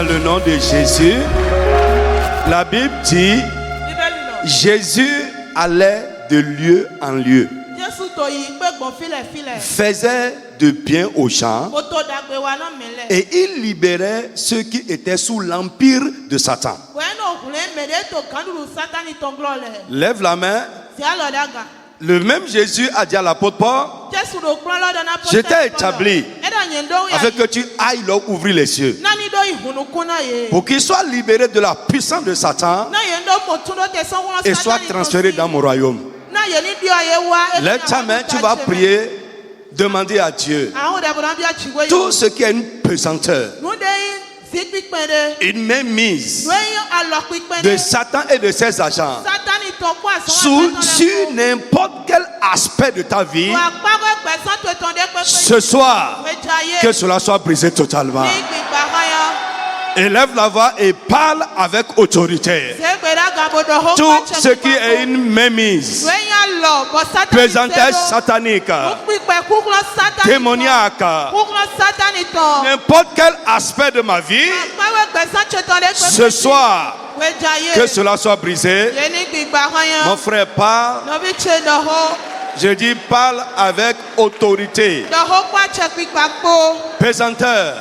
Dans le nom de Jésus, la Bible dit, Jésus allait de lieu en lieu, faisait de bien aux gens et il libérait ceux qui étaient sous l'empire de Satan. Lève la main. Le même Jésus a dit à l'apôtre Paul, je t'ai établi afin que tu ailles leur ouvrir les cieux pour qu'ils soient libérés de la puissance de Satan et soient transférés dans mon royaume. Lève ta main, tu vas prier, demander à Dieu tout ce qui est une pesanteur, une mainmise de Satan et de ses agents sur n'importe quel aspect de ta vie. Ce soir, que cela soit brisé totalement. Élève la voix et parle avec autorité. Tout ce qui est une mainmise, pesanteur satanique, démoniaque, n'importe quel aspect de ma vie, ce soir, que cela soit brisé. Mon frère, parle. Je dis parle avec autorité. Pesanteur,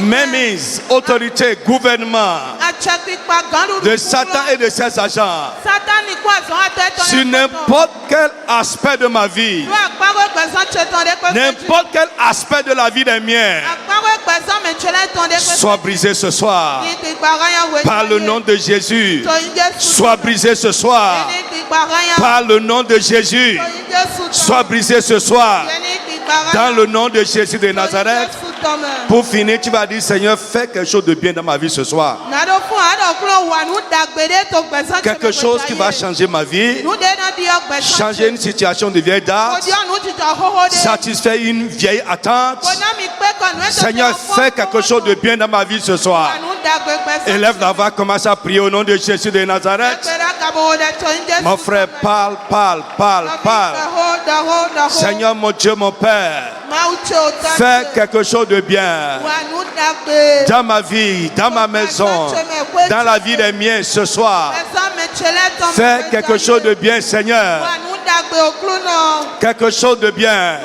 mainmise, autorité, gouvernement de Satan et de ses agents sur n'importe quel aspect de ma vie, n'importe quel aspect de la vie des miens, soit brisé ce soir par le nom de Jésus. Soit brisé ce soir par le nom de Jésus. Soit brisé ce soir dans le nom de Jésus de Nazareth. Pour finir, tu vas dire, Seigneur, fais quelque chose de bien dans ma vie ce soir. Quelque chose qui va changer ma vie, changer une situation de vieille date, satisfaire une vieille attente. Seigneur, fais quelque chose de bien dans ma vie ce soir. Élève la voix, commence à prier au nom de Jésus de Nazareth. Mon frère, parle. Seigneur, mon Dieu, mon Père, fais quelque chose de bien dans ma vie, dans ma maison, dans la vie des miens ce soir. Fais quelque chose de bien, Seigneur. Quelque chose de bien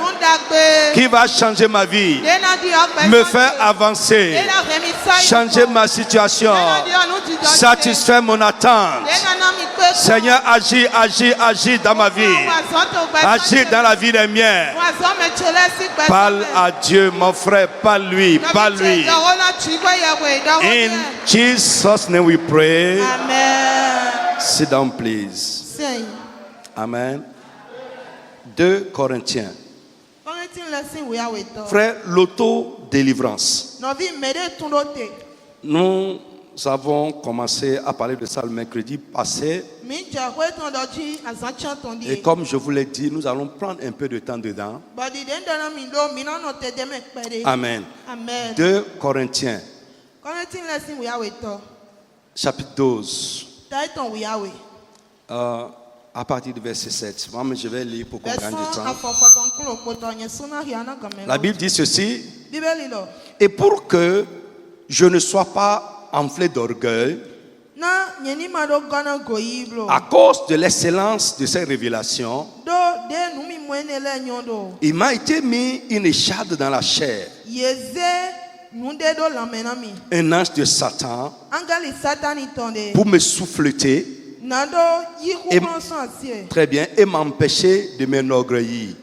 qui va changer ma vie, me faire avancer, changer ma situation, satisfaire mon attente. Seigneur, agis dans ma vie, agis dans la vie des miens. Parle à Dieu, mon frère, parle-lui. In Jesus' name we pray. Amen. Sit down, please. Amen. 2 Corinthiens. Frère, l'auto-délivrance. Nous avons commencé à parler de ça le mercredi passé. Et comme je vous l'ai dit, nous allons prendre un peu de temps dedans. Amen. 2 Corinthiens. Chapitre 12. À partir du verset 7. Moi, je vais lire pour qu'on gagne du temps. La Bible dit ceci. Et pour que je ne sois pas enflé d'orgueil, à cause de l'excellence de ces révélations, il m'a été mis une écharde dans la chair, un ange de Satan, pour me souffleter. Très bien, et m'empêcher de m'enorgueillir.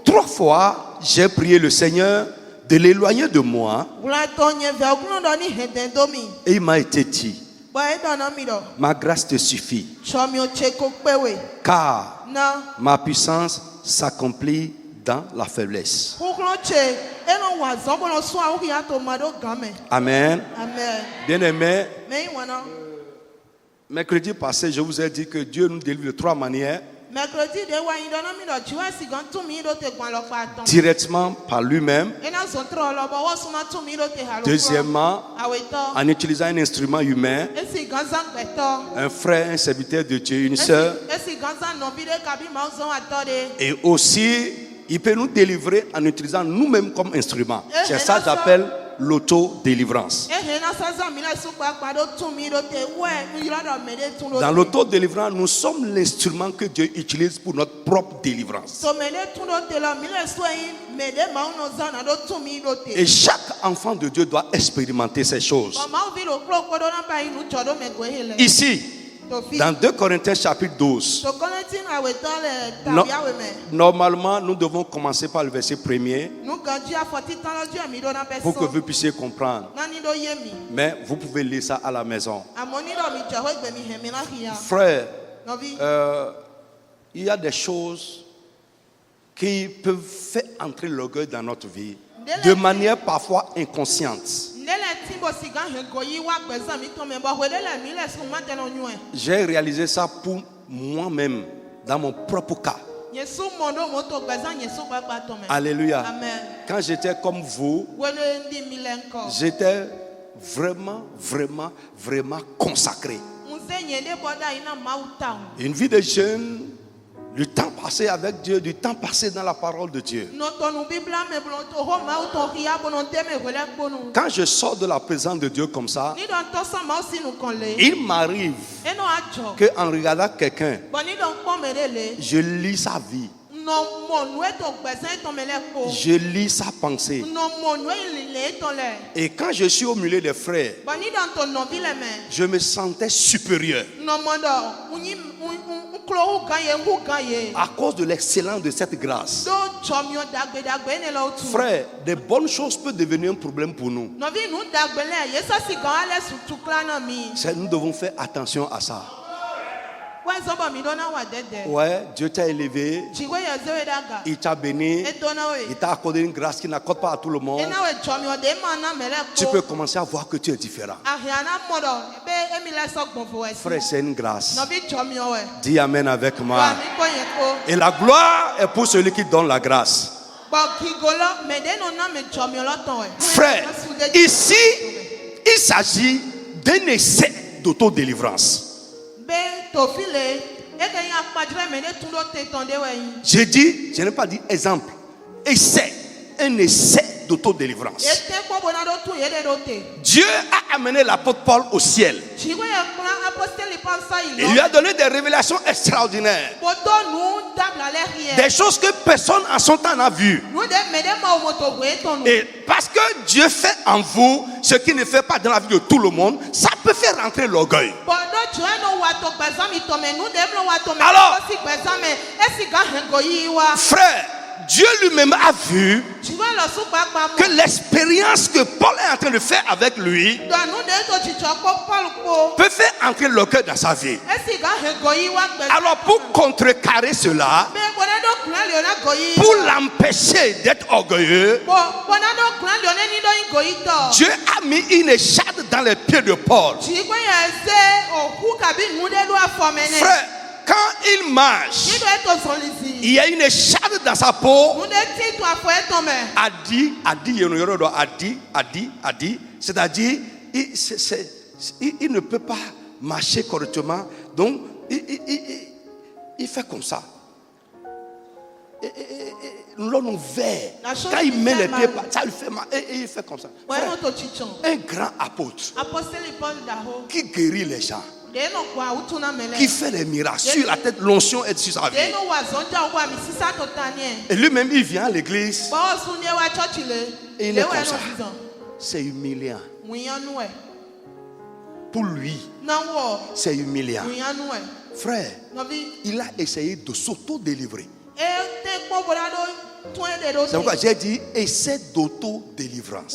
3 fois, j'ai prié le Seigneur de l'éloigner de moi. Et il m'a été dit, ma grâce te suffit, car ma puissance s'accomplit dans la faiblesse. Amen. Bien-aimé, mercredi passé, je vous ai dit que Dieu nous délivre de 3 manières. Directement par lui-même. Deuxièmement, en utilisant un instrument humain, un frère, un serviteur de Dieu, une sœur. Et aussi il peut nous délivrer en utilisant nous-mêmes comme instrument. C'est ça que j'appelle l'auto-délivrance. Dans l'auto-délivrance, nous sommes l'instrument que Dieu utilise pour notre propre délivrance. Et chaque enfant de Dieu doit expérimenter ces choses. Ici, dans 2 Corinthiens chapitre 12, normalement nous devons commencer par le verset 1er pour que vous puissiez comprendre. Mais vous pouvez lire ça à la maison. Frère, il y a des choses qui peuvent faire entrer l'orgueil dans notre vie de manière parfois inconsciente. J'ai réalisé ça pour moi-même dans mon propre cas. Alléluia. Quand j'étais comme vous, j'étais vraiment consacré. Une vie de jeûne, du temps passé avec Dieu, du temps passé dans la parole de Dieu. Quand je sors de la présence de Dieu comme ça, il m'arrive qu'en regardant quelqu'un, je lis sa vie. Je lis sa pensée. Et quand je suis au milieu des frères, je me sentais supérieur à cause de l'excellence de cette grâce. Frère, des bonnes choses peuvent devenir un problème pour nous. Nous devons faire attention à ça. Ouais, Dieu t'a élevé, il t'a béni, il t'a accordé une grâce qu'il n'accorde pas à tout le monde. Tu peux commencer à voir que tu es différent. Frère, c'est une grâce. Dis amen avec moi. Et la gloire est pour celui qui donne la grâce. Frère, ici, il s'agit d'un essai d'autodélivrance. J'ai dit, je n'ai pas dit exemple, essai, un essai d'autodélivrance. Dieu a amené l'apôtre Paul au ciel. Il lui a donné des révélations extraordinaires. Des choses que personne en son temps n'a vues. Et parce que Dieu fait en vous ce qu'il ne fait pas dans la vie de tout le monde, ça peut faire rentrer l'orgueil. Alors, frère, Dieu lui-même a vu que l'expérience que Paul est en train de faire avec lui peut faire entrer l'orgueil dans sa vie. Alors pour contrecarrer cela, pour l'empêcher d'être orgueilleux, Dieu a mis une écharpe dans les pieds de Paul. Frère, quand il marche, il y a une écharpe dans sa peau. C'est-à-dire, il ne peut pas marcher correctement. Donc, il fait comme ça. L'homme vert, quand il met les pieds, ça lui fait mal. Et il fait comme ça. Frère, un grand apôtre qui guérit les gens, qui fait des miracles sur la tête, l'onction est sur sa vie. Et lui-même, il vient à l'église et il est comme ça. C'est humiliant. Pour lui, c'est humiliant. Frère, il a essayé de s'auto-délivrer. C'est pourquoi j'ai dit essai d'auto-délivrance.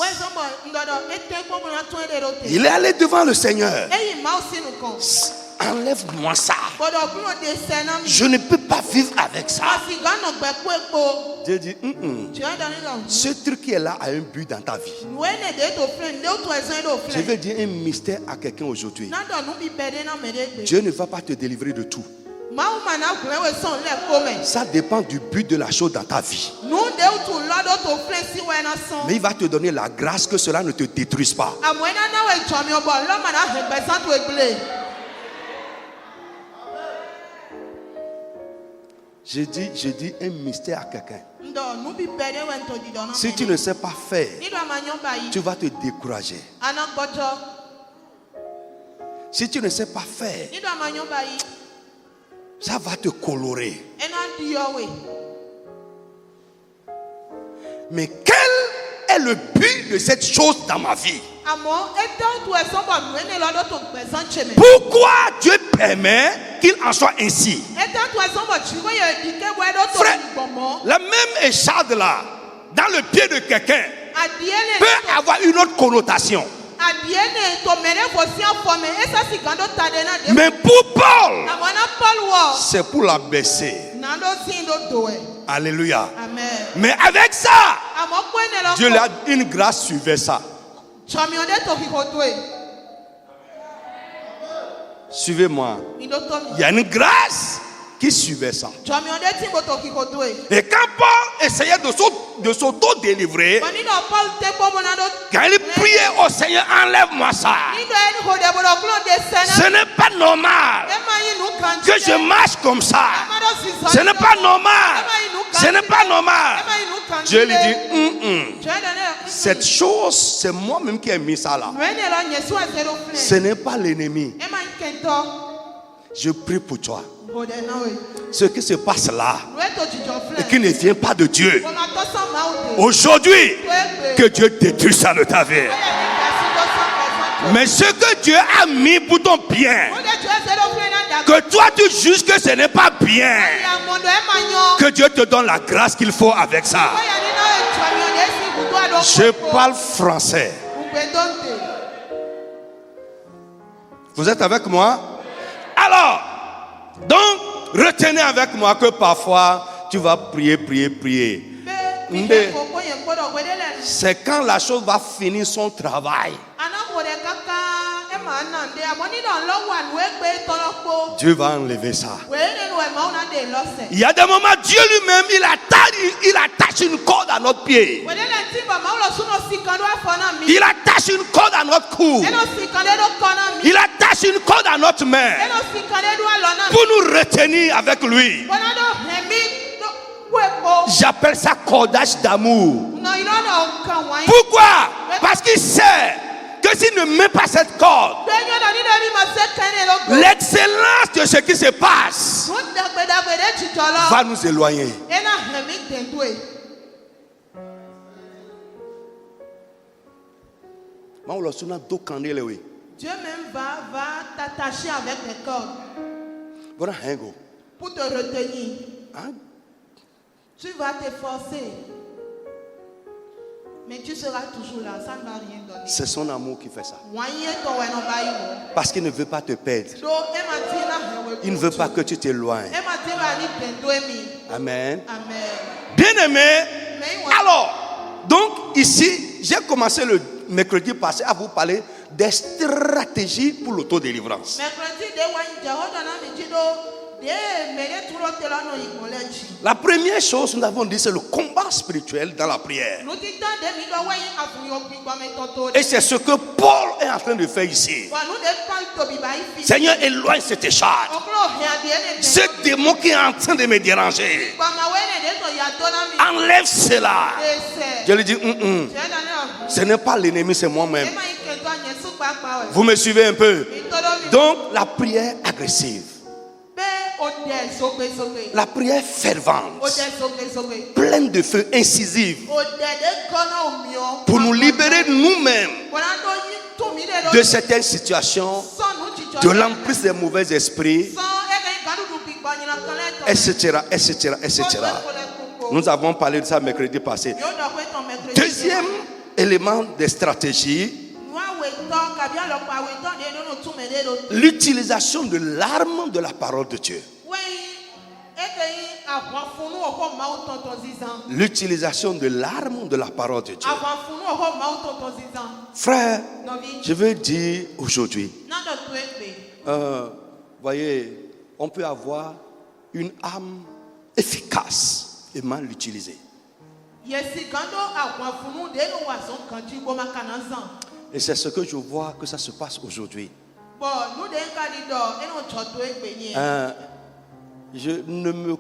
Il est allé devant le Seigneur. Enlève-moi ça. Je ne peux pas vivre avec ça. Dieu dit, ce truc qui est là a un but dans ta vie. Je veux dire un mystère à quelqu'un aujourd'hui. Dieu ne va pas te délivrer de tout. Ça dépend du but de la chose dans ta vie. Mais il va te donner la grâce que cela ne te détruise pas. Je dis un mystère à quelqu'un. Si tu ne sais pas faire, tu vas te décourager. Si tu ne sais pas faire, ça va te colorer. Mais quel est le but de cette chose dans ma vie? Pourquoi Dieu permet qu'il en soit ainsi? Frère, la même écharde là, dans le pied de quelqu'un, peut avoir une autre connotation. Mais pour Paul, c'est pour la baisser. Alléluia. Amen. Mais avec ça, Dieu lui a une grâce suivait ça. Suivez-moi. Il y a une grâce qui suivait ça. Et quand Paul essayait de s'auto-délivrer, quand il priait au Seigneur, enlève-moi ça. Ce n'est pas normal que je marche comme ça. Ce n'est pas normal. Ce n'est pas normal. Dieu lui dit, cette chose, c'est moi-même qui ai mis ça là. Ce n'est pas l'ennemi. Je prie pour toi. Ce qui se passe là et qui ne vient pas de Dieu, aujourd'hui, que Dieu détruise ça de ta vie. Mais ce que Dieu a mis pour ton bien, que toi tu juges que ce n'est pas bien, que Dieu te donne la grâce qu'il faut avec ça. Je parle français. Vous êtes avec moi? Alors, donc, retenez avec moi que parfois, tu vas prier. Mais c'est quand la chose va finir son travail. Dieu va enlever ça. Il y a des moments, Dieu lui-même, il attache une corde à notre pied. Il attache une corde à notre cou. Il attache une corde à notre main pour nous retenir avec lui. J'appelle ça cordage d'amour. Pourquoi? Parce qu'il sait que s'il ne met pas cette corde, l'excellence de ce qui se passe va nous éloigner. Dieu même va t'attacher avec des cordes pour te retenir. Tu vas t'efforcer, mais tu seras toujours là, ça ne va rien donner. C'est son amour qui fait ça. Parce qu'il ne veut pas te perdre. Il ne veut pas que tu t'éloignes. Amen. Bien-aimé, alors, donc ici, j'ai commencé le mercredi passé à vous parler des stratégies pour l'autodélivrance. La première chose, nous avons dit, c'est le combat spirituel dans la prière. Et c'est ce que Paul est en train de faire ici. Seigneur, éloigne cette écharpe. Ce démon qui est en train de me déranger, enlève cela. Je lui dis, ce n'est pas l'ennemi, c'est moi-même. Vous me suivez un peu? Donc, la prière agressive. La prière fervente, pleine de feu, incisive, pour nous libérer nous-mêmes de certaines situations, de l'emprise des mauvais esprits, etc. Nous avons parlé de ça mercredi passé. Deuxième élément des stratégies, l'utilisation de l'arme de la parole de Dieu. L'utilisation de l'arme de la parole de Dieu. Frère, je veux dire aujourd'hui, voyez, on peut avoir une arme efficace et mal utilisée. Et c'est ce que je vois que ça se passe aujourd'hui. Je ne me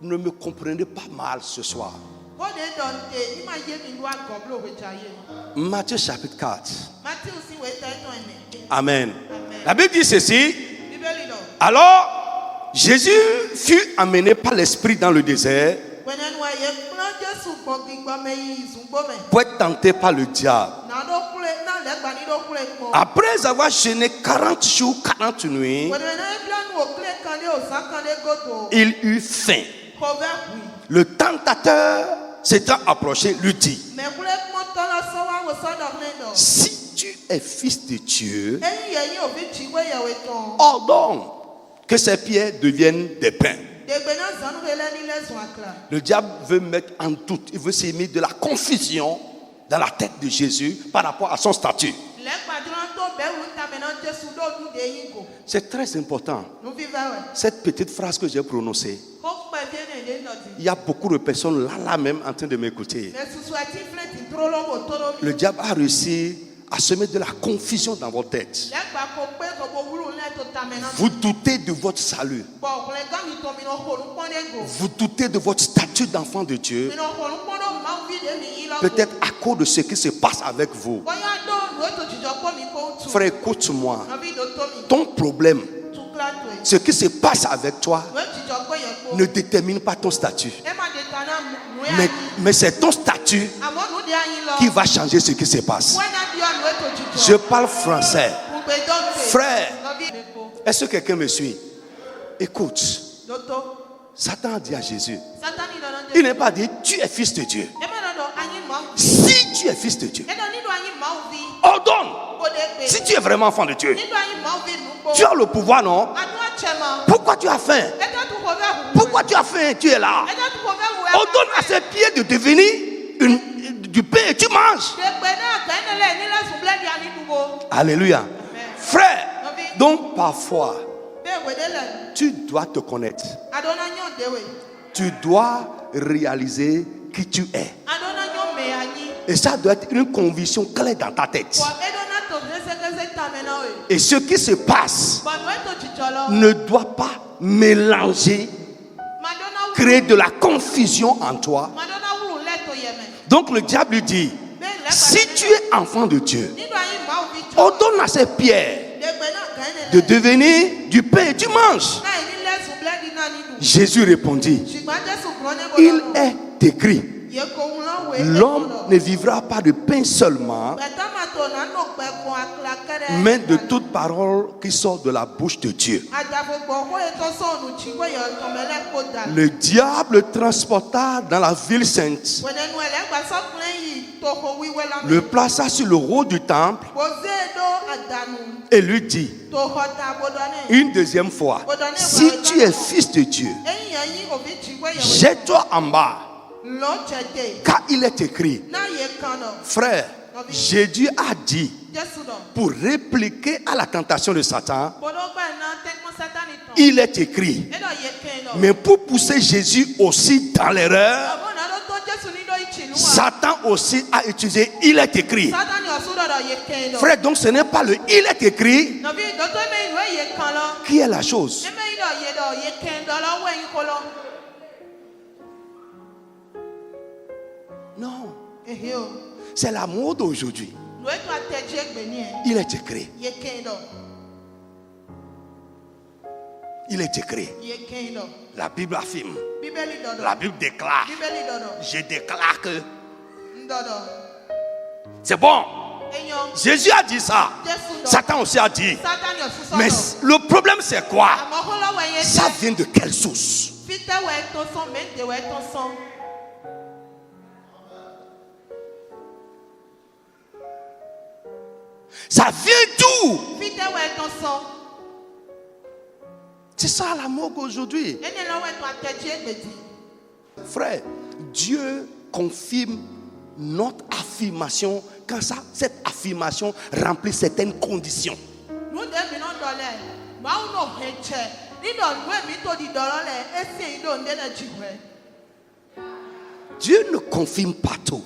ne me comprenez pas mal ce soir. Matthieu chapitre 4. Amen. La Bible dit ceci. Alors, Jésus fut amené par l'Esprit dans le désert pour être tenté par le diable. Après avoir jeûné 40 jours, 40 nuits, il eut faim. Le tentateur s'étant approché, lui dit: si tu es fils de Dieu, ordonne que ces pierres deviennent des pains. Le diable veut mettre en doute, il veut s'aimer de la confusion dans la tête de Jésus par rapport à son statut. C'est très important. Cette petite phrase que j'ai prononcée, il y a beaucoup de personnes là même en train de m'écouter. Le diable a réussi à semer de la confusion dans votre tête. Vous doutez de votre salut. Vous doutez de votre statut d'enfant de Dieu. Peut-être à cause de ce qui se passe avec vous. Frère, écoute-moi. Ton problème, ce qui se passe avec toi, ne détermine pas ton statut. Mais c'est ton statut qui va changer ce qui se passe. Je parle français. Frère, est-ce que quelqu'un me suit? Écoute. Satan a dit à Jésus, il n'est pas dit tu es fils de Dieu. Si tu es fils de Dieu, ordonne. Si tu es vraiment enfant de Dieu, tu as le pouvoir, non? Pourquoi tu as faim? Pourquoi tu as faim? Tu es là. Ordonne à ces pieds de devenir du pain et tu manges. Alléluia. Frère, donc parfois, tu dois te connaître. Tu dois réaliser qui tu es. Et ça doit être une conviction claire dans ta tête. Et ce qui se passe ne doit pas mélanger, créer de la confusion en toi. Donc le diable lui dit, si tu es enfant de Dieu, ordonne à ces pierres de devenir du pain et tu manges. Jésus répondit, il est écrit, l'homme ne vivra pas de pain seulement, mais de toute parole qui sort de la bouche de Dieu. Le diable le transporta dans la ville sainte, le plaça sur le haut du temple et lui dit une deuxième fois, si tu es fils de Dieu, jette-toi en bas, car il est écrit. Frère, Jésus a dit, pour répliquer à la tentation de Satan, il est écrit. Mais pour pousser Jésus aussi dans l'erreur, Satan aussi a utilisé il est écrit. Frère, donc ce n'est pas le il est écrit qui est la chose. Non. C'est la mode aujourd'hui. Il est écrit. Il est écrit. La Bible affirme. La Bible déclare. Je déclare que c'est bon. Jésus a dit ça. Satan aussi a dit. Mais le problème c'est quoi? Ça vient de quelle source? Ça vient d'où? C'est ça la morgue aujourd'hui. Frère, Dieu confirme notre affirmation quand cette affirmation remplit certaines conditions. Dieu ne confirme pas tout.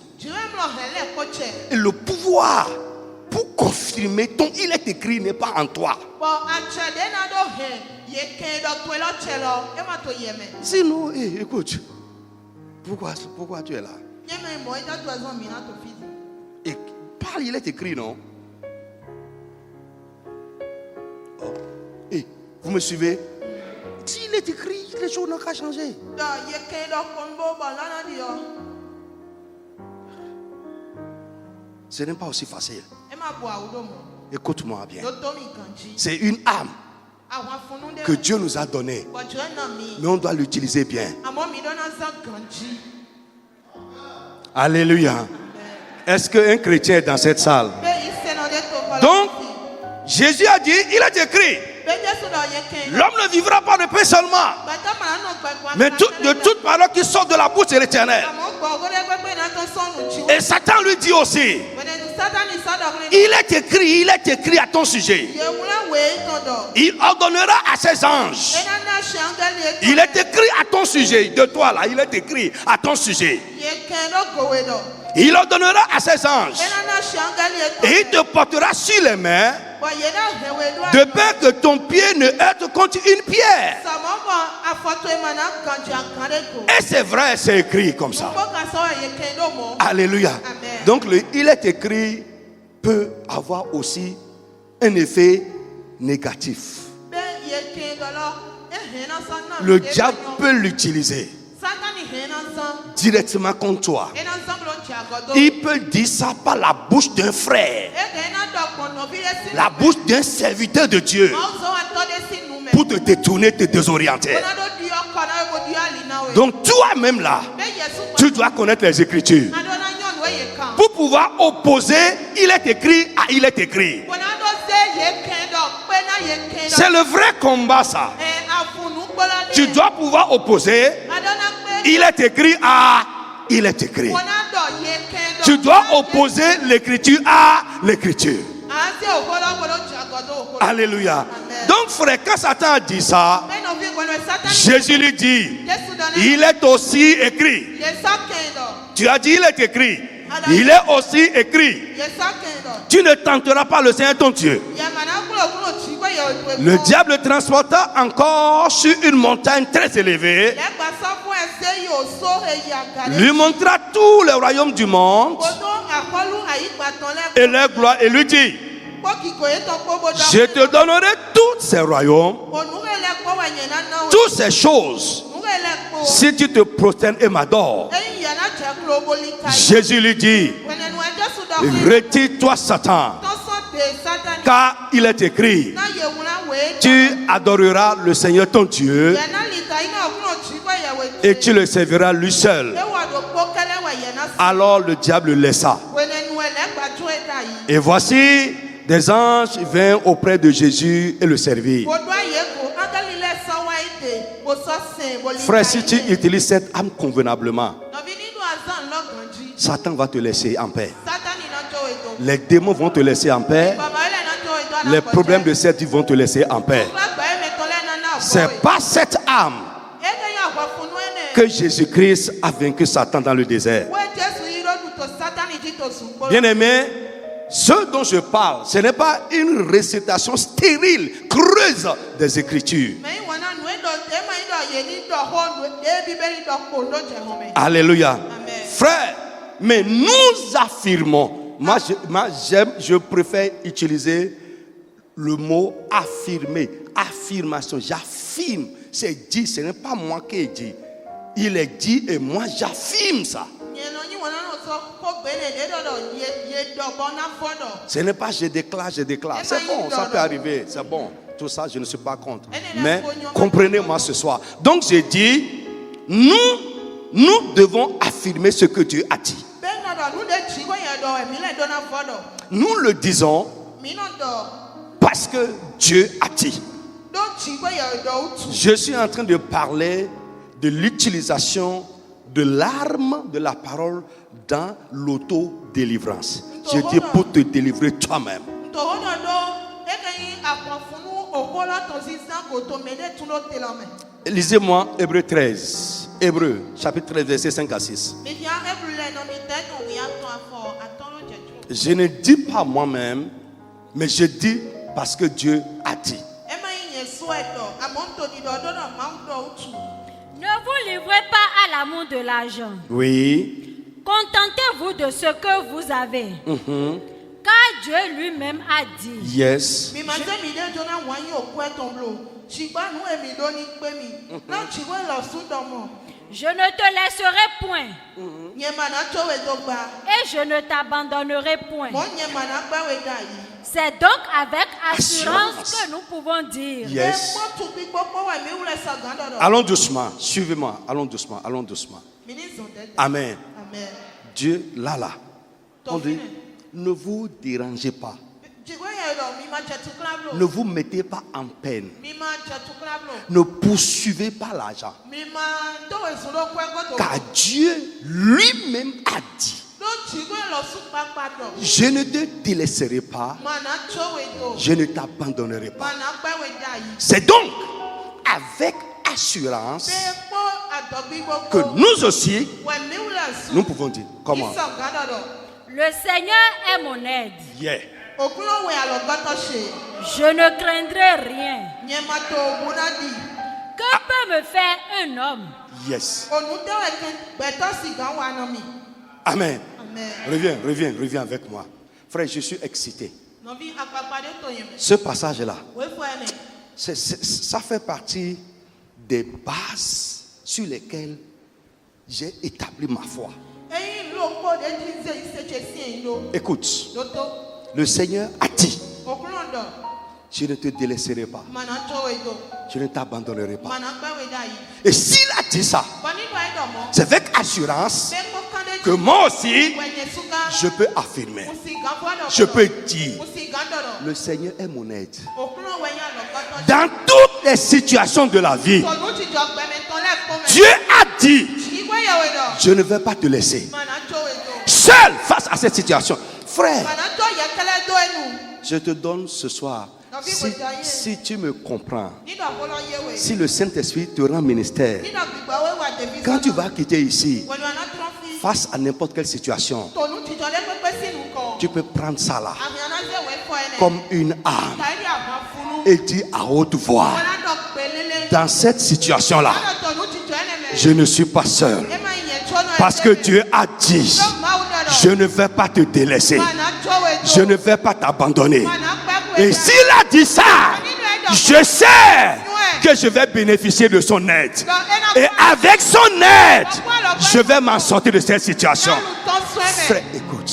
Et le pouvoir pour confirmer ton il est écrit n'est pas en toi. Sinon, écoute, pourquoi tu es là? Et parle, il est écrit, non? Oh. Et vous me suivez? S'il est écrit, les choses n'ont qu'à changer. Ce n'est pas aussi facile. Écoute-moi bien. C'est une âme que Dieu nous a donnée, mais on doit l'utiliser bien. Alléluia. Est-ce qu'un chrétien est dans cette salle? Donc, Jésus a dit, il est écrit, l'homme ne vivra pas de pain seulement, mais de toute parole qui sort de la bouche de l'Éternel. Et Satan lui dit aussi, il est écrit à ton sujet. Il ordonnera à ses anges. Il est écrit à ton sujet, de toi là, il est écrit à ton sujet. Il ordonnera à ses anges. Et il te portera sur les mains, de peur que ton pied ne heurte contre une pierre. Et c'est vrai, c'est écrit comme ça. Alléluia. Donc il est écrit peut avoir aussi un effet négatif. Le diable peut l'utiliser directement contre toi. Il peut dire ça par la bouche d'un frère, la bouche d'un serviteur de Dieu, pour te détourner, te désorienter. Donc toi-même là, tu dois connaître les Écritures pour pouvoir opposer il est écrit à il est écrit. C'est le vrai combat ça. Tu dois pouvoir opposer il est écrit à il est écrit. Tu dois opposer l'écriture à l'écriture. Alléluia. Donc frère, quand Satan a dit ça, Jésus lui dit, il est aussi écrit. Tu as dit il est écrit. Il est aussi écrit. Tu ne tenteras pas le Seigneur ton Dieu. Le diable transporta encore sur une montagne très élevée, lui montra tous les royaumes du monde et leur gloire et lui dit, je te donnerai tous ces royaumes, toutes ces choses, si tu te prosternes et m'adores. Jésus lui dit, retire-toi Satan, car il est écrit, tu adoreras le Seigneur ton Dieu et tu le serviras lui seul. Alors le diable le laissa. Et voici des anges vinrent auprès de Jésus et le servirent. Frère, si tu utilises cette âme convenablement, Satan va te laisser en paix. Les démons vont te laisser en paix. Les problèmes de cette vie vont te laisser en paix. C'est pas cette âme que Jésus-Christ a vaincu Satan dans le désert. Bien-aimé, ce dont je parle, ce n'est pas une récitation stérile, creuse des Écritures. Alléluia. Frère, mais nous affirmons. Moi, je préfère utiliser le mot affirmer. Affirmation. J'affirme. C'est dit, ce n'est pas moi qui ai dit. Il est dit et moi j'affirme ça. Ce n'est pas je déclare. C'est bon, ça peut arriver. C'est bon. Tout ça, je ne suis pas contre. Mais comprenez-moi ce soir. Donc j'ai dit, nous devons affirmer ce que Dieu a dit. Nous le disons parce que Dieu a dit. Je suis en train de parler de l'utilisation de l'arme de la parole dans l'auto-délivrance. Je dis pour te délivrer toi-même. Lisez-moi Hébreux 13. Hébreux chapitre 13 verset 5 à 6. Je ne dis pas moi-même, mais je dis parce que Dieu a dit. Ne vous livrez pas à l'amour de l'argent. Oui. Contentez-vous de ce que vous avez. Car Dieu lui-même a dit. Yes. Je ne te laisserai point. Et je ne t'abandonnerai point. C'est donc avec assurance que nous pouvons dire. Yes. Allons doucement, suivez-moi. Allons doucement, allons doucement. Amen. Amen. Dieu, là. On dit, ne vous dérangez pas. Ne vous mettez pas en peine. Ne poursuivez pas l'argent. Car Dieu lui-même a dit. Je ne te délaisserai pas. Je ne t'abandonnerai pas. C'est donc avec assurance que nous aussi, nous pouvons dire. Comment? Le Seigneur est mon aide. Yeah. Je ne craindrai rien. Que peut me faire un homme? Yes. Amen. Reviens avec moi. Frère, je suis excité. Ce passage-là, ça fait partie des bases sur lesquelles j'ai établi ma foi. Écoute, le Seigneur a dit, je ne te délaisserai pas. Je ne t'abandonnerai pas. Et s'il a dit ça, c'est avec assurance que moi aussi, je peux affirmer. Je peux dire, le Seigneur est mon aide. Dans toutes les situations de la vie, Dieu a dit, je ne vais pas te laisser seul face à cette situation. Frère, je te donne ce soir, si tu me comprends, si le Saint-Esprit te rend ministère, quand tu vas quitter ici, face à n'importe quelle situation, tu peux prendre ça là, comme une arme, et dire à haute voix, dans cette situation-là, je ne suis pas seul, parce que Dieu a dit, je ne vais pas te délaisser, je ne vais pas t'abandonner. Et s'il a dit ça, je sais que je vais bénéficier de son aide. Et avec son aide, je vais m'en sortir de cette situation. Frère, écoute,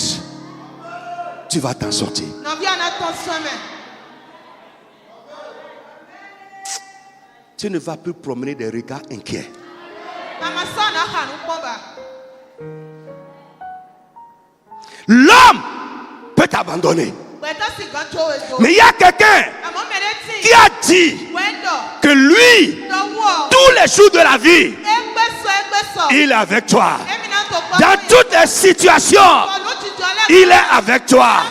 tu vas t'en sortir. Tu ne vas plus promener des regards inquiets. L'homme peut t'abandonner. Mais il y a quelqu'un qui a dit que lui, tous les jours de la vie, il est avec toi. Dans toutes les situations, il est avec toi.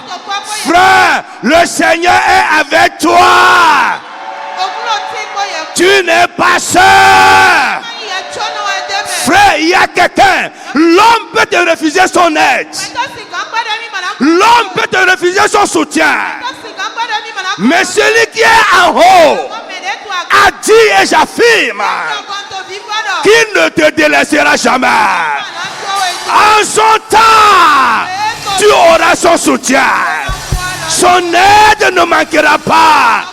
Frère, le Seigneur est avec toi. Tu n'es pas seul. Frère, il y a quelqu'un. L'homme peut te refuser son aide. L'homme peut te refuser son soutien. Mais celui qui est en haut a dit, et j'affirme, qu'il ne te délaissera jamais. En son temps, tu auras son soutien. Son aide ne manquera pas.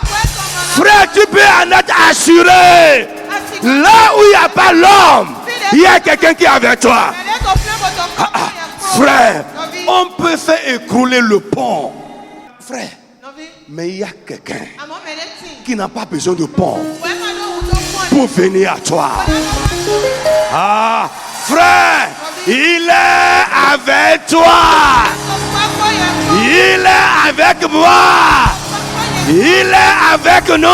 Frère, tu peux en être assuré. Là où il n'y a pas l'homme, il y a quelqu'un qui est avec toi. Frère, on peut faire écrouler le pont. Frère, mais il y a quelqu'un qui n'a pas besoin de pont pour venir à toi. Ah, frère, il est avec toi. Il est avec moi. Il est avec nous.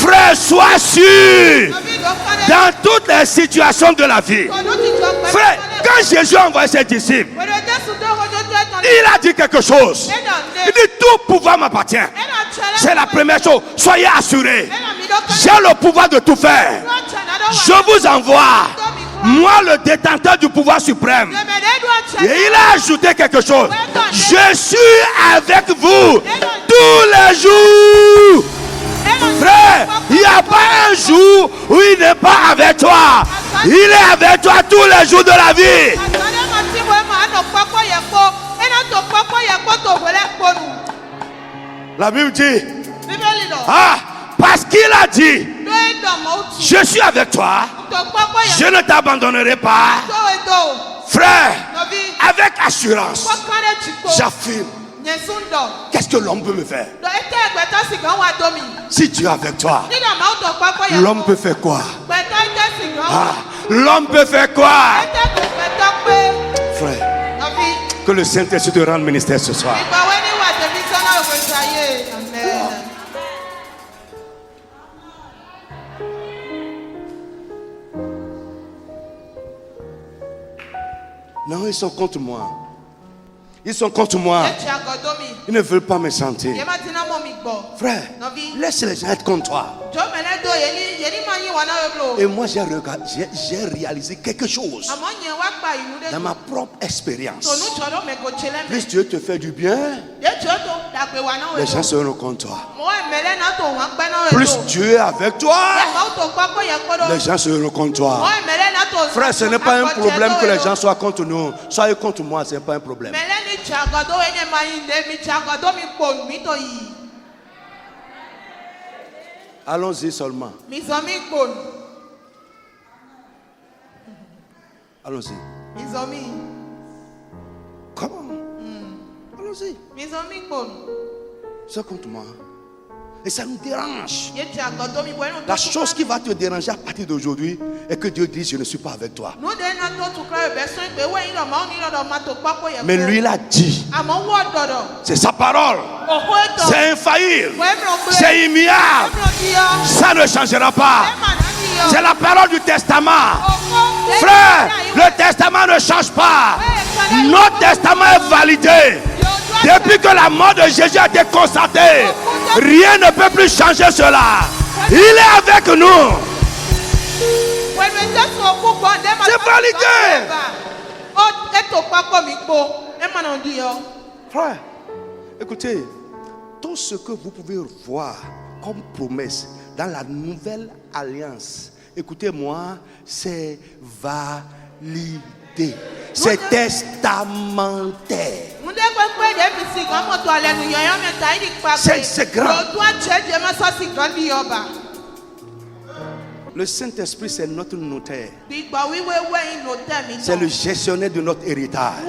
Frère, sois sûr. Dans toutes les situations de la vie. Frère, quand Jésus a envoyé ses disciples, il a dit quelque chose. Il dit, tout pouvoir m'appartient. C'est la première chose. Soyez assurés. J'ai le pouvoir de tout faire. Je vous envoie moi le détenteur du pouvoir suprême. Et il a ajouté quelque chose. Je suis avec vous tous les jours. Frère, il n'y a pas un jour où il n'est pas avec toi. Il est avec toi tous les jours de la vie. La Bible dit, parce qu'il a dit, je suis avec toi, je ne t'abandonnerai pas. Frère, avec assurance, j'affirme. Qu'est-ce que l'homme peut me faire? Si Dieu est avec toi, l'homme peut faire quoi? L'homme peut faire quoi? Frère, que le Saint-Esprit te rende ministère ce soir. Non, ils sont contre moi. Ils sont contre moi. Ils ne veulent pas me sentir. Frère, laisse les gens être contre toi. Et moi, j'ai réalisé quelque chose dans ma propre expérience. Plus Dieu te fait du bien, les gens seront contre toi. Plus Dieu est avec toi, les gens seront contre toi. Frère, ce n'est pas un problème que les gens soient contre nous. Soyez contre moi, ce n'est pas un problème. Allons-y seulement. Allons-y. Comment? Allons-y. C'est contre moi. Et ça nous dérange. La chose qui va te déranger à partir d'aujourd'hui est que Dieu dit, je ne suis pas avec toi. Mais lui l'a dit. C'est sa parole. C'est infaillible. C'est immuable. Ça ne changera pas. C'est la parole du testament. Frère, le testament ne change pas. Notre testament est validé. Depuis que la mort de Jésus a été constatée, rien ne peut plus changer cela. Il est avec nous. C'est validé. Frère, écoutez, tout ce que vous pouvez voir comme promesse dans la nouvelle alliance, écoutez-moi, c'est validé. C'est testamentaire. C'est grand. Le Saint-Esprit, c'est notre notaire. C'est le gestionnaire de notre héritage.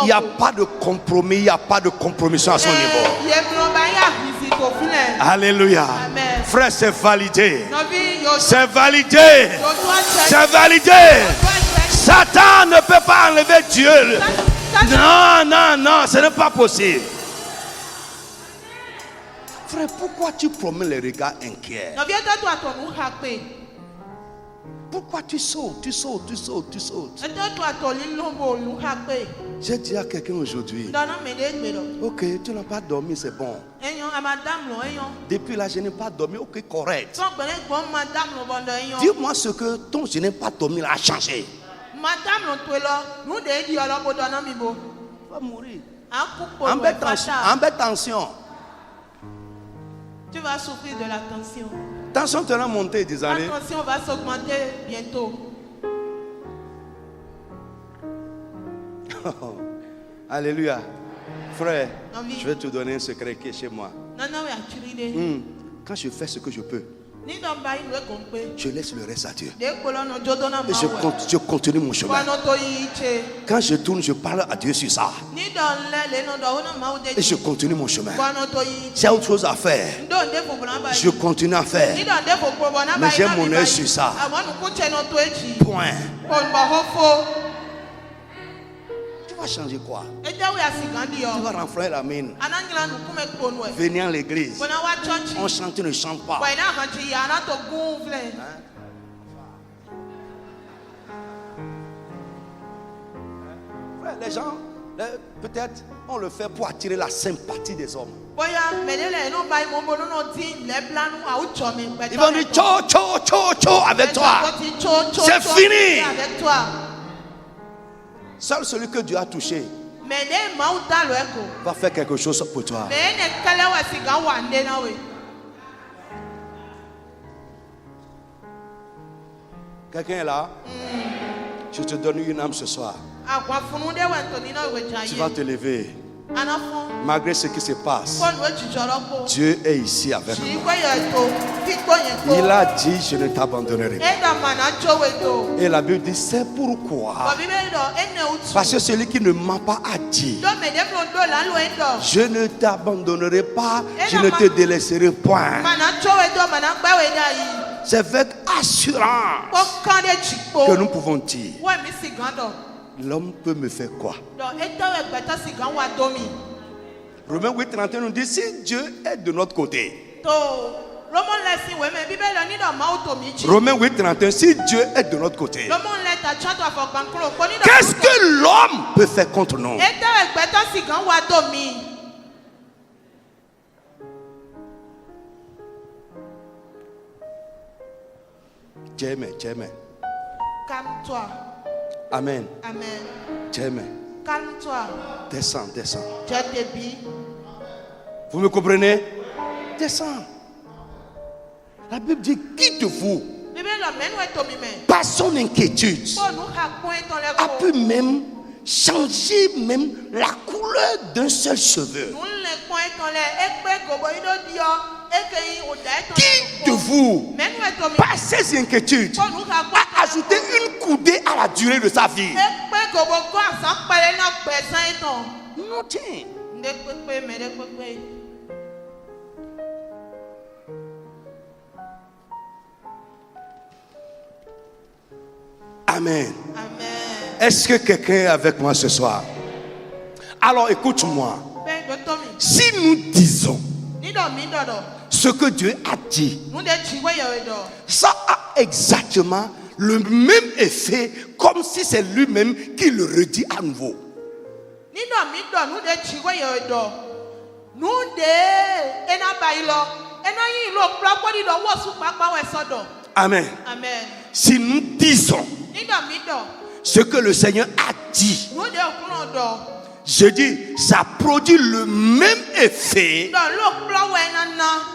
Il n'y a pas de compromis, il n'y a pas de compromission à son niveau. Alléluia. Frère, c'est validé. C'est validé. C'est validé. Satan ne peut pas enlever Dieu. Non, non, non, ce n'est pas possible. Frère, pourquoi tu promets les regards inquiets? Pourquoi tu sautes, tu sautes, tu sautes, tu sautes? J'ai dit à quelqu'un aujourd'hui, ok, tu n'as pas dormi, c'est bon. Depuis là, je n'ai pas dormi, ok, correct. Dis-moi ce que ton je n'ai pas dormi a changé. Tu vas mourir. En bête tension. Tu vas souffrir de la tension. Tension te va monter des années. La tension va s'augmenter bientôt. Alléluia. Frère, je vais te donner un secret qui est chez moi. Quand je fais ce que je peux, je laisse le reste à Dieu. Et je continue mon chemin. Quand je tourne, je parle à Dieu sur ça. Et je continue mon chemin. J'ai autre chose à faire. Je continue à faire. Mais j'ai mon œil sur ça. Point. Tu vas changer quoi? Tu vas renflouer la mine. Venir à l'église. On chante, ne chante pas. Les gens, Peut-être on le fait pour attirer la sympathie des hommes. Ils vont dire tcho, tcho, tcho, tcho avec toi. C'est fini. Seul celui que Dieu a touché va faire quelque chose pour toi. Quelqu'un est là? Je te donne une âme ce soir. Tu vas te lever. Malgré ce qui se passe, Dieu est ici avec moi. Il a dit, je ne t'abandonnerai pas. Et la Bible dit, c'est pourquoi. Parce que celui qui ne m'a pas dit, je ne t'abandonnerai pas, je ne te délaisserai point. C'est avec assurance que nous pouvons dire, l'homme peut me faire quoi? Romains 8:31 nous dit, si Dieu est de notre côté. Romains 8:31, si Dieu est de notre côté, qu'est-ce que l'homme peut faire contre nous? J'aime. Calme-toi. Amen. Amen. J'aime. Calme-toi. Descends. Je débite. Vous me comprenez? Descends. La Bible dit, quitte-vous. Par son inquiétude, a pu même changer même la couleur d'un seul cheveu. Qui de vous, par ses inquiétudes, a ajouté une coudée à la durée de sa vie? Nothing. Amen. Est-ce que quelqu'un est avec moi ce soir? Alors écoute-moi. Si nous disons ce que Dieu a dit, ça a exactement le même effet comme si c'est lui-même qui le redit à nouveau. Amen. Si nous disons ce que le Seigneur a dit, je dis, ça produit le même effet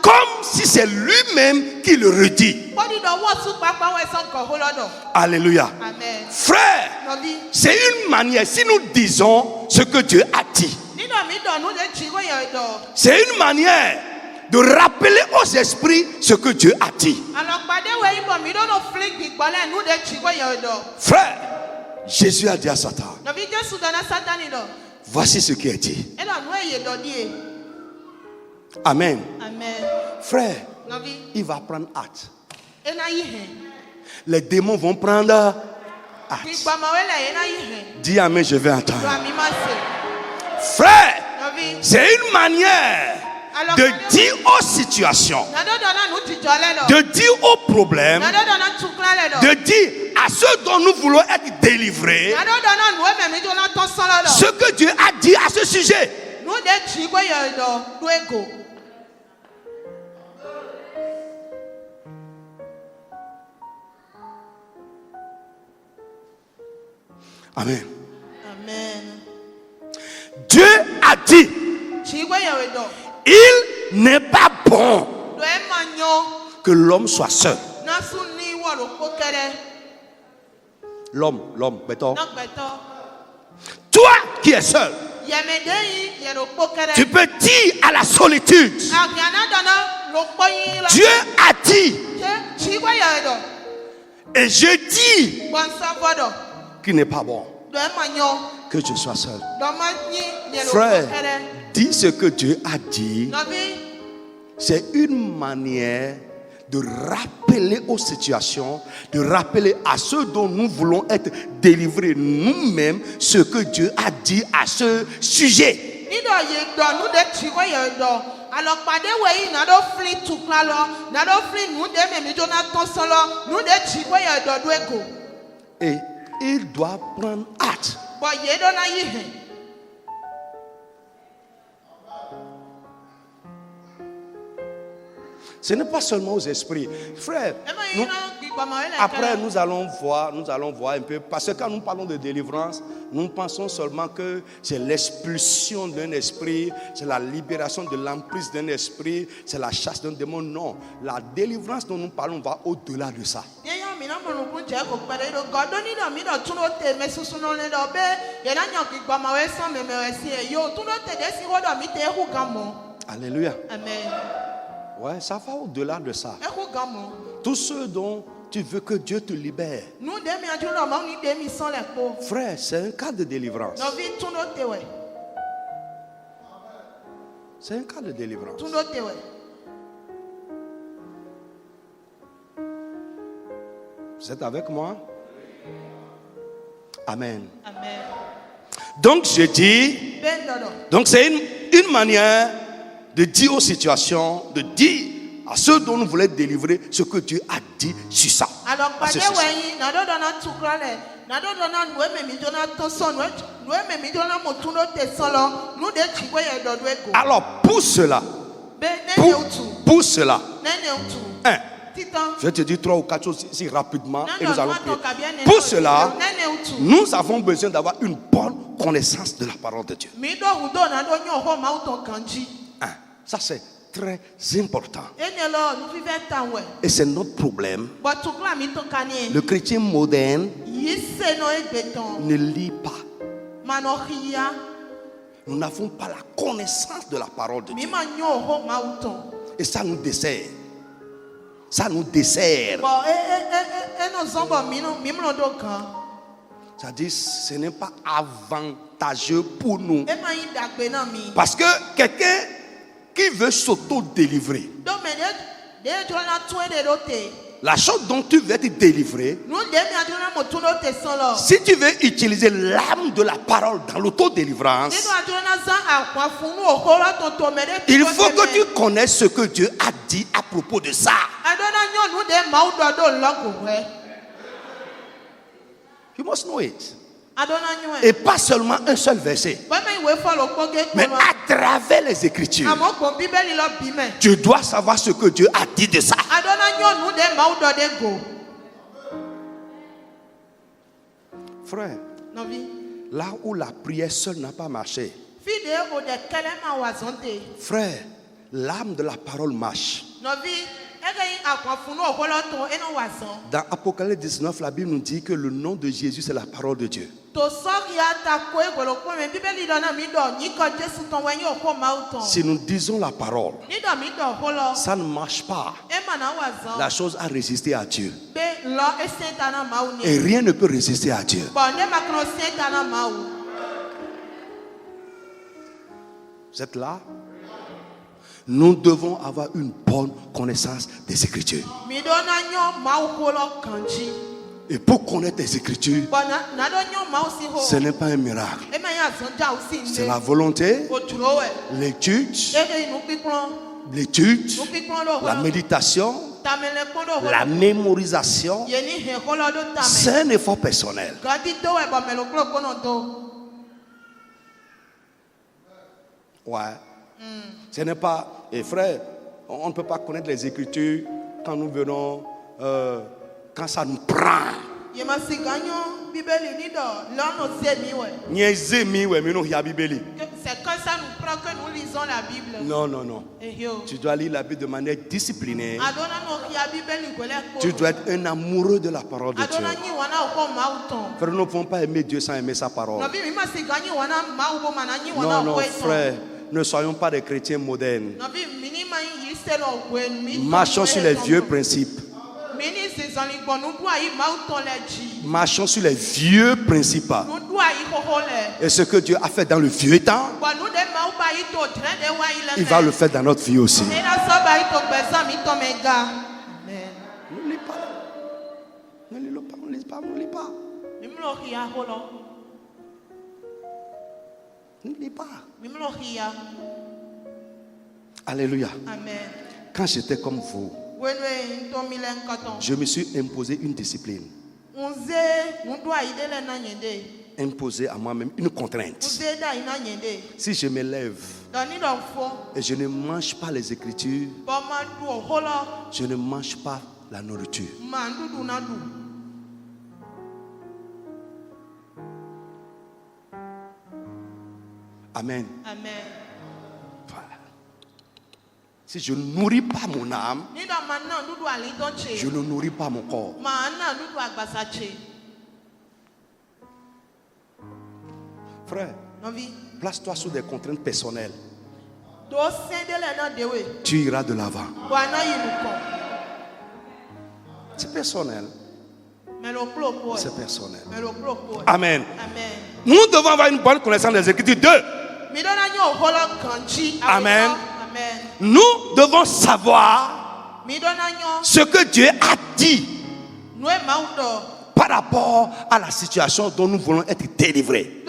comme si c'est lui-même qui le redit. Alléluia. Amen. Frère, c'est une manière, si nous disons ce que Dieu a dit, c'est une manière de rappeler aux esprits ce que Dieu a dit. Frère, Jésus a dit à Satan, voici ce qui est dit. Amen. Frère, il va prendre hâte. Les démons vont prendre hâte. Dis amen, je vais entendre. Frère, c'est une manière de dire aux situations, de dire aux problèmes, de dire à ceux dont nous voulons être délivrés ce que Dieu a dit à ce sujet. Amen. Dieu a dit, il n'est pas bon que l'homme soit seul. L'homme, béton. Toi qui es seul, tu peux dire à la solitude, Dieu a dit, et je dis qu'il n'est pas bon que je sois seul. Frère, dis ce que Dieu a dit. C'est une manière de rappeler aux situations, de rappeler à ceux dont nous voulons être délivrés nous-mêmes ce que Dieu a dit à ce sujet. Et il doit prendre hâte. Ce n'est pas seulement aux esprits. Frère, après nous allons voir un peu. Parce que quand nous parlons de délivrance, nous pensons seulement que c'est l'expulsion d'un esprit, c'est la libération de l'emprise d'un esprit, c'est la chasse d'un démon. Non, la délivrance dont nous parlons va au-delà de ça. Alléluia. Amen. Ouais, ça va au-delà de ça. Tous ceux dont tu veux que Dieu te libère. Frère, c'est un cas de délivrance. C'est un cas de délivrance. Vous êtes avec moi? Amen. Amen. Donc je dis, donc c'est une manière de dire aux situations, de dire à ceux dont nous voulons délivrer ce que Dieu a dit sur ça. Alors pour cela, pour cela, je vais te dire 3 ou 4 choses ici rapidement et nous allons prier. Pour cela, nous avons besoin d'avoir une bonne connaissance de la parole de Dieu. Ça c'est très important. Et c'est notre problème. Le chrétien moderne ne lit pas. Nous n'avons pas la connaissance de la parole de Dieu. Et ça nous dessert. Ça nous dessert. C'est-à-dire, ce n'est pas avantageux pour nous. Parce que quelqu'un qui veut s'auto-délivrer, la chose dont tu veux être délivré, si tu veux utiliser l'âme de la parole dans l'auto-délivrance, il faut que tu connaisses ce que Dieu a dit à propos de ça. You must know it. Et pas seulement un seul verset, mais à travers les Écritures. Tu dois savoir ce que Dieu a dit de ça. Frère, là où la prière seule n'a pas marché, frère, l'âme de la parole marche. Dans Apocalypse 19, la Bible nous dit que le nom de Jésus, c'est la parole de Dieu. Si nous disons la parole, ça ne marche pas. La chose a résisté à Dieu. Et rien ne peut résister à Dieu. Vous êtes là? Nous devons avoir une bonne connaissance des Écritures. Et pour connaître les Écritures, ce n'est pas un miracle. C'est la volonté, l'étude, la méditation, la mémorisation. C'est un effort personnel. Ouais. Ce n'est pas, et frère, on ne peut pas connaître les Écritures quand nous venons, quand ça nous prend. C'est quand ça nous prend que nous lisons la Bible. Non, non, non. Tu dois lire la Bible de manière disciplinée. Tu dois être un amoureux de la parole de Dieu. Frère, nous ne pouvons pas aimer Dieu sans aimer sa parole. Non, non, frère. Ne soyons pas des chrétiens modernes. Marchons sur les vieux principes. Marchons sur les vieux principes. Et ce que Dieu a fait dans le vieux temps, il va le faire dans notre vie aussi. Ne lis pas. Ne lis pas, ne lis pas, ne lis pas. Ne lis pas. Alléluia. Amen. Quand j'étais comme vous, je me suis imposé une discipline. imposé à moi-même une contrainte. Si je me lève et je ne mange pas les Écritures, je ne mange pas la nourriture. Amen. Voilà. Si je ne nourris pas mon âme, je ne nourris pas mon corps. Frère, place-toi sous des contraintes personnelles. Tu iras de l'avant. C'est personnel. C'est personnel. Amen. Nous devons avoir une bonne connaissance des Écritures. 2. Amen. Nous devons savoir ce que Dieu a dit par rapport à la situation dont nous voulons être délivrés.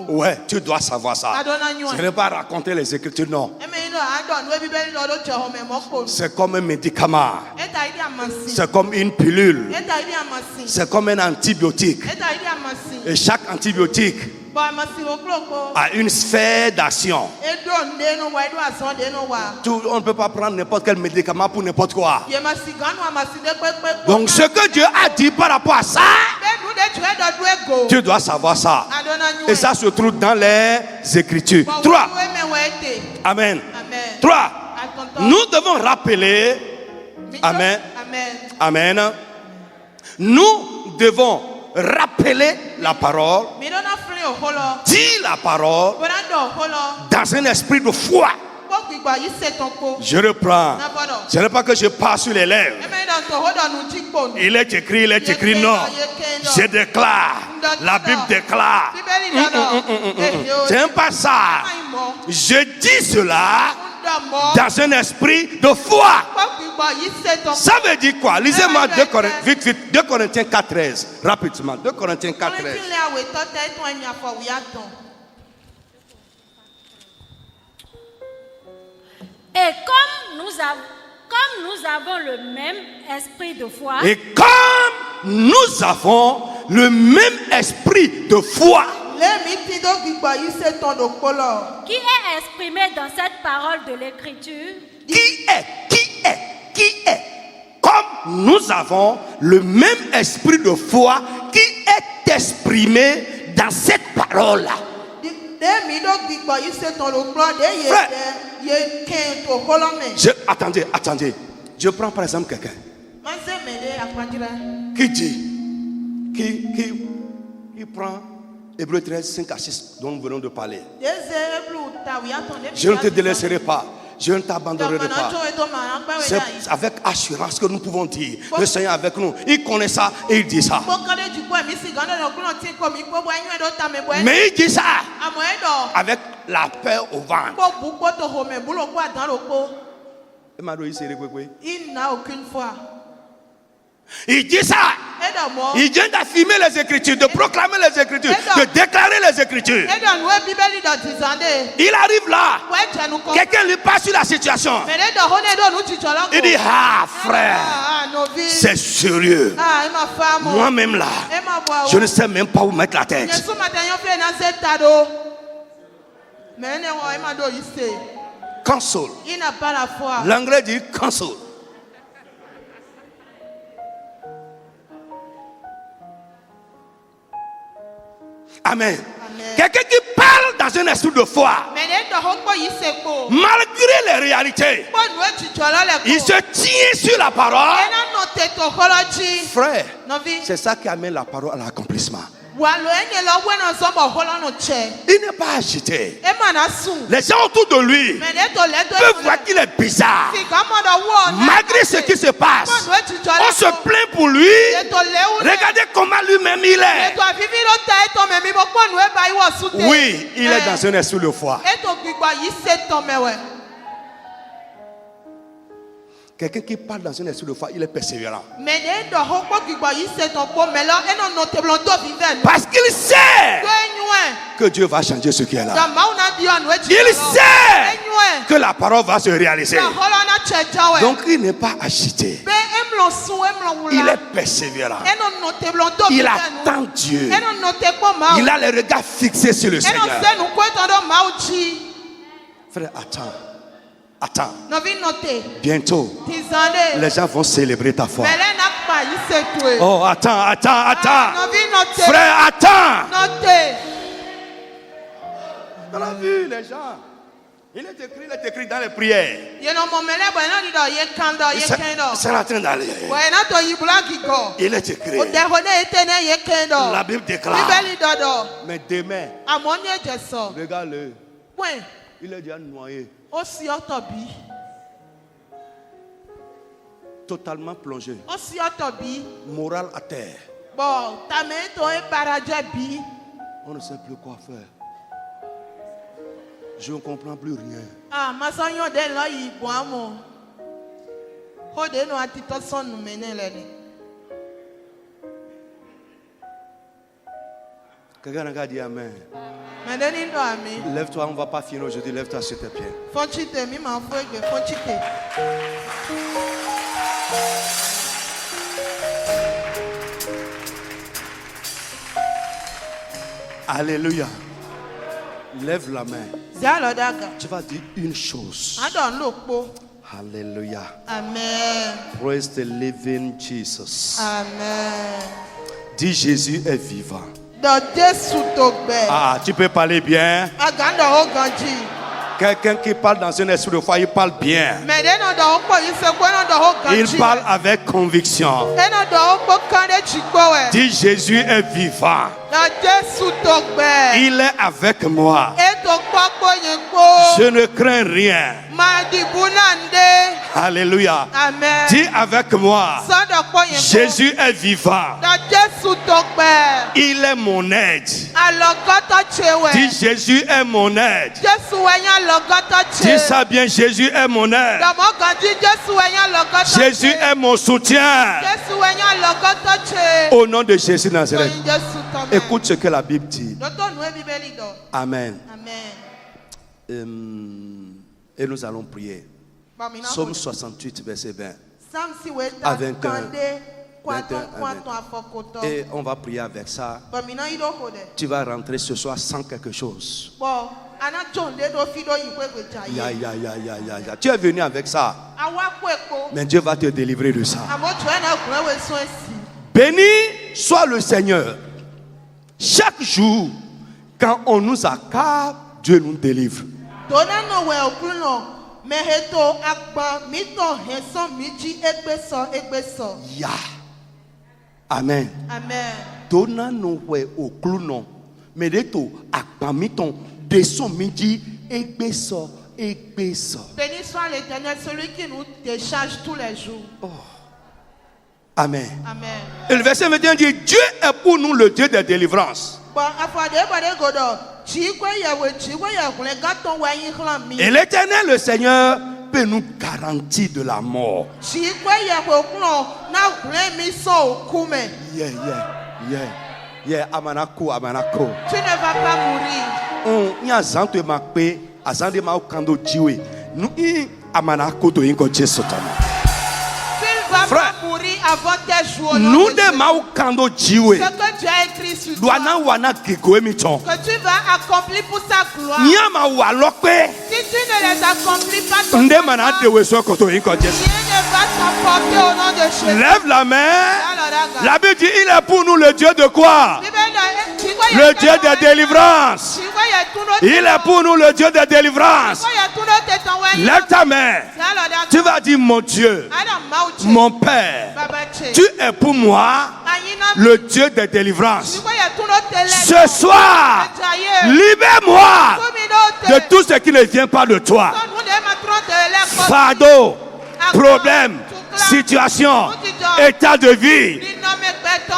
Ouais, tu dois savoir ça. Je ne vais pas raconter les Écritures, non. C'est comme un médicament. C'est comme une pilule. C'est comme un antibiotique. Et chaque antibiotique a une sphère d'action. On ne peut pas prendre n'importe quel médicament pour n'importe quoi. Donc ce que Dieu a dit par rapport à ça, tu dois savoir ça. Et ça se trouve dans les Écritures. 3. Amen. 3. Nous devons rappeler. Amen. Amen. Nous devons rappeler la parole, dire la parole dans un esprit de foi. Je reprends. Ce n'est pas que je passe sur les lèvres. Il est écrit, non. Je déclare, la Bible déclare. Ce n'est pas ça. Je dis cela dans un esprit de foi. Ça veut dire quoi? Lisez-moi 2 Corinthiens 4:13. Rapidement. 2 Corinthiens 4:13. Et comme nous avons le même esprit de foi. Et comme nous avons le même esprit de foi. Qui est exprimé dans cette parole de l'Écriture? Qui est? Comme nous avons le même esprit de foi qui est exprimé dans cette parole-là. Attendez. Je prends par exemple quelqu'un qui dit, qui prend Hébreux 13, 5 à 6 dont nous venons de parler. Je ne te délaisserai pas. Je ne t'abandonnerai pas. C'est avec assurance que nous pouvons dire le Seigneur est avec nous. Il connaît ça et il dit ça. Mais il dit ça avec la peur au ventre. Il n'a aucune foi. Il dit ça. Il vient d'affirmer les Écritures, de proclamer les Écritures, de déclarer les Écritures. Il arrive là. Quelqu'un lui passe sur la situation. Il dit, ah frère, c'est sérieux. Moi-même là, je ne sais même pas où mettre la tête. Console. Il n'a pas la foi. L'anglais dit console. Amen. Quelqu'un qui parle dans un esprit de foi, malgré les réalités, il se tient sur la parole. Frère, c'est ça qui amène la parole à l'accomplissement. Il n'est pas agité. Les gens autour de lui peuvent voir qu'il est bizarre. Malgré ce qui se passe, on se plaint pour lui. Regardez comment lui-même il est. Oui, il est dans un esprit de foi. Quelqu'un qui parle dans un esprit de foi, il est persévérant. Parce qu'il sait que Dieu va changer ce qui est là. Il sait que la parole va se réaliser. Donc il n'est pas agité. Il est persévérant. Il attend Dieu. Il a les regards fixés sur le Seigneur. Frère, attends. Bientôt, les gens vont célébrer ta foi. Oh, attends. Frère, attends. On a vu les gens. Il est écrit dans les prières. C'est en train d'aller. Il est écrit. La Bible déclare. Mais demain, regarde-le. Il est déjà noyé. Totalement plongé. Moral à terre. On ne sait plus quoi faire. Je ne comprends plus rien. Quelqu'un a dit Amen. Lève-toi, on ne va pas finir aujourd'hui. Lève-toi sur tes pieds. Alléluia. Lève la main. Tu vas dire une chose. Alléluia. Amen. Praise the living Jesus. Amen. Dis Jésus est vivant. Tu peux parler bien. Quelqu'un qui parle dans un esprit de foi, il parle bien. Il parle avec conviction. Dis Jésus est vivant. Il est avec moi. Je ne crains rien. Alléluia. Amen. Dis avec moi. Jésus est vivant. Il est mon aide. Dis Jésus est mon aide. Dis ça bien, Jésus est mon aide. Jésus est mon soutien. Au nom de Jésus Nazareth. Écoute ce que la Bible dit. Amen. Et nous allons prier. Psaume 68, verset 20. À 21. Et on va prier avec ça. Tu vas rentrer ce soir sans quelque chose. Tu es venu avec ça. Mais Dieu va te délivrer de ça. Béni soit le Seigneur. Chaque jour, quand on nous accable, Dieu nous délivre. Ya. Amen. Dona no we okluno. Mereto akpamiton deson midi egbeso. Béni soit l'Éternel, celui qui nous décharge tous les jours. Oh. Amen. Et le verset 21 dit Dieu est pour nous le Dieu de délivrance. Et l'Éternel, le Seigneur, peut nous garantir de la mort. Amanako. Tu ne vas pas mourir. Frère, avant tes jours. Nous de Maukando Jiwe. Ce que Dieu a écrit sur toi. Que tu vas accomplir pour sa gloire. Si tu ne les accomplis pas, ton Dieu ne va t'emporter au nom de Jésus. Lève la main. La Bible dit il est pour nous le Dieu de quoi? Le Dieu de délivrance. Il est pour nous le Dieu de délivrance. Lève ta main. Tu vas dire mon Dieu, mon Père, tu es pour moi le Dieu de délivrance. Ce soir, libère-moi de tout ce qui ne vient pas de toi. Fardeau, problème, situation, état de vie,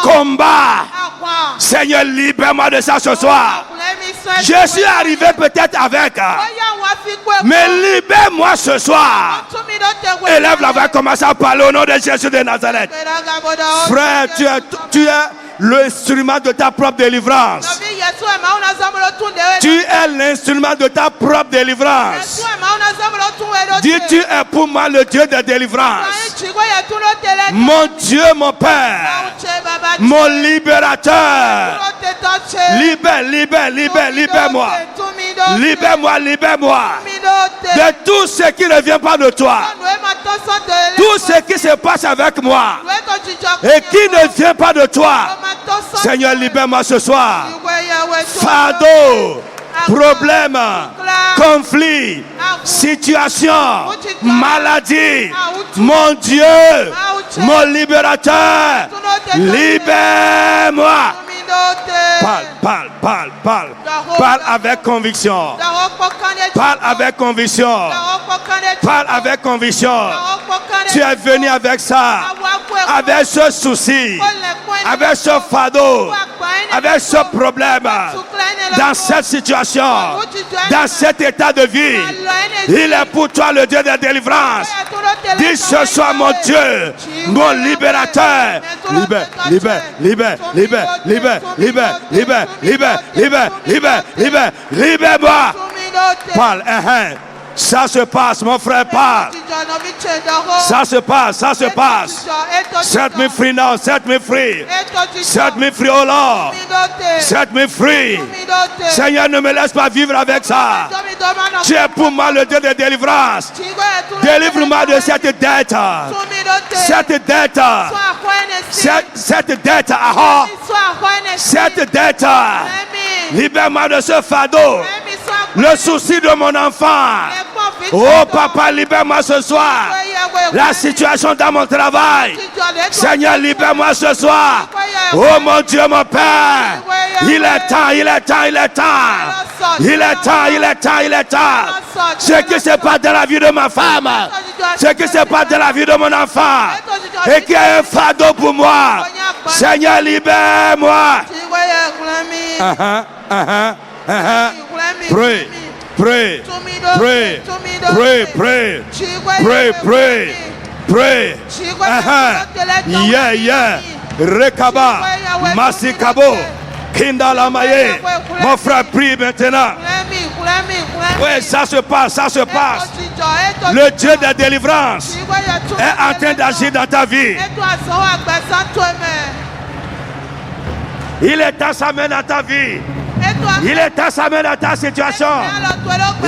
combat. Seigneur, libère-moi de ça ce soir. Je suis arrivé peut-être avec, mais libère-moi ce soir. Élève la voix, commence à parler au nom de Jésus de Nazareth. Frère, tu es l'instrument de ta propre délivrance. Tu es l'instrument de ta propre délivrance. Dis, tu es pour moi le Dieu de délivrance. Mon Dieu, mon Père, mon libérateur. Libère-moi. Libère-moi de tout ce qui ne vient pas de toi. Tout ce qui se passe avec moi et qui ne vient pas de toi. Seigneur, libère-moi ce soir. Fardeau, problème, conflit, situation, maladie. Mon Dieu, mon libérateur, libère-moi. Parle avec conviction. Parle avec conviction. Parle avec conviction. Tu es venu avec ça, avec ce souci, avec ce fardeau, avec ce problème, dans cette situation, dans cet état de vie. Il est pour toi le Dieu de délivrance. Dis ce soir, mon Dieu, mon libérateur. Libère-moi. Parle. Ça se passe, mon frère, parle. Ça se passe. Set me free now, set me free. Set me free, oh Lord. Set me free. Seigneur, ne me laisse pas vivre avec ça. Tu es pour moi le Dieu de délivrance. Délivre-moi de cette dette. Cette dette. Libère-moi de ce fardeau. Le souci de mon enfant. Oh papa, libère-moi ce soir. La situation dans mon travail. Seigneur, libère-moi ce soir. Oh mon Dieu, mon Père. Il est temps. Ce qui se passe dans la vie de ma femme. Ce qui se passe dans la vie de mon enfant. Et qui est un fardeau pour moi. Seigneur, libère-moi. Pray. Yeah. Rekaba, Masikabo, Kindalamaye. Mon frère, prie maintenant. Oui, ça se passe. Le Dieu de délivrance est en train d'agir dans ta vie. Il est à sa main dans ta vie. Il est à sa main dans ta situation.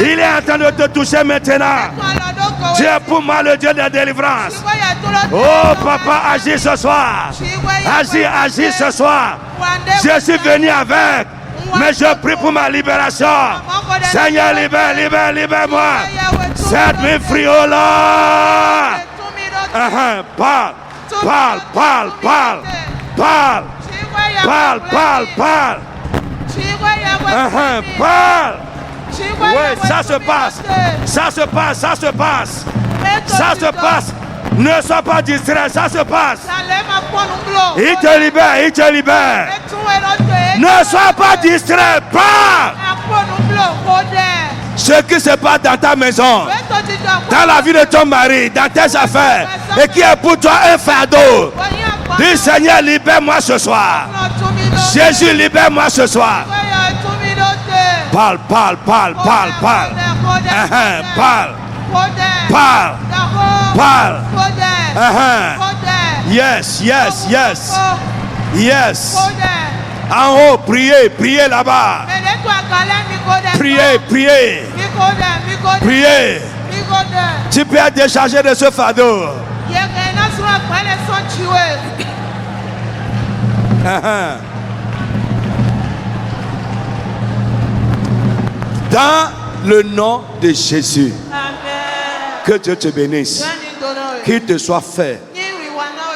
Il est en train de te toucher maintenant. Dieu pour moi le Dieu de délivrance. Oh papa, agis ce soir. Agis ce soir. Je suis venu avec, mais je prie pour ma libération. Seigneur, libère-moi. Set me free, oh Lord. Parle. Oui, ça se passe. Ne sois pas distrait, ça se passe. Il te libère. Ne sois pas distrait, parle. Ce qui se passe dans ta maison, dans la vie de ton mari, dans tes affaires, et qui est pour toi un fardeau. Dis Seigneur, libère-moi ce soir. Jésus, libère-moi ce soir. Parle. Yes. En haut, priez là-bas. Priez. Tu peux être déchargé de ce fardeau. Dans le nom de Jésus. Amen. Que Dieu te bénisse. Qu'il te soit fait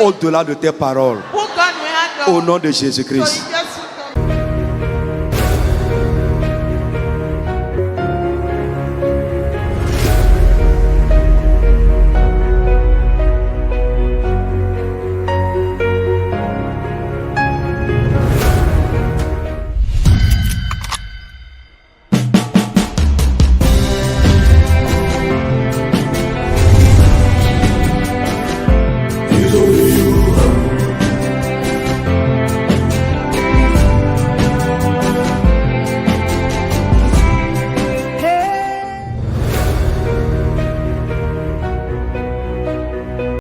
au-delà de tes paroles. Au nom de Jésus-Christ.